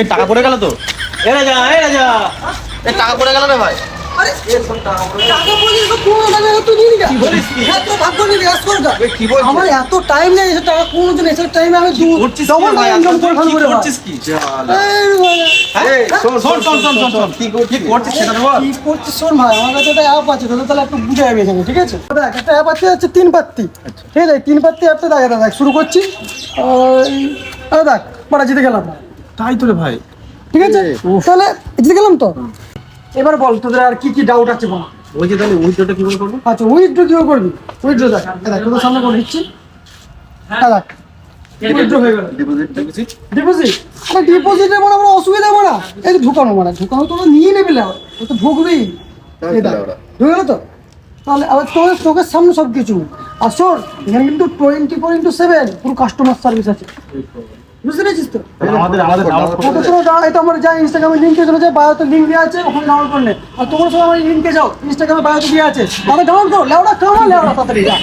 এই টাকা পড়ে গেল তো। এ রাজা এই টাকা পড়ে গেল রে ভাই। আরে টাকা পয়সা তো কোনো টাকা তুই নিয়ে যা। কি বলিস কি? এত ভাগ্য নিয়ে কাজ কর গা। কি বলছিস? আমার এত টাইম নেই, এসব টাকা কোনোদিন এসব টাইমে আমি ডবল টাকা ইনকাম করে খাবো রে ভাই। করছিস কি? এই শোন কি করছিস সেটা তো বল। কি করছিস শোন ভাই, আমার কাছে একটা অ্যাপ আছে, তোদের তাহলে একটু বুঝে যাবে এখানে, ঠিক আছে? দেখ একটা অ্যাপ আছে, হচ্ছে 3 পাত্তি, ঠিক আছে? 3 পাত্তি অ্যাপটা দেখ শুরু করছি। দেখ পড়া জিতে গেলাম, তাই তো রে ভাই। ঠিক আছে? তাহলে জিতে গেলাম তো। এবার বল তোদের আর কি কি ডাউট আছে বল। ওই যে তাহলে উইথড্রটা কি করে করব? আচ্ছা উইথড্র কিভাবে করবি? উইথড্র দেখ তোদের সামনে করে দিচ্ছি। দেখ উইথড্র হয়ে গেল। ডিপোজিট ডিপোজিট, আরে ডিপোজিটে মানে আমার অসুবিধা মানে এই যে ঢুকানো তো নিয়ে নেবে না, ও তো ঢুকবেই। এই দেখ ঢুকে গেল তো। তাহলে আবার চোখের সামনে সব কিছু। আর শোন, এখানে কিন্তু 24/7 পুরো কাস্টমার সার্ভিস আছে, বুঝতে পেরেছিস তো? আমাদের এটা আমার যা ইনস্টাগ্রামে লিঙ্কে চলে যায়, বায়োতে লিঙ্ক দেওয়া আছে, ওখানে ডাউনলোড করলে। আর তোমরা সবাই আমার লিঙ্কে যাও, ইনস্টাগ্রামে বায়োতে দেওয়া আছে, তাহলে ডাউনলোড করো। লেওড়া তাড়াতাড়ি যা।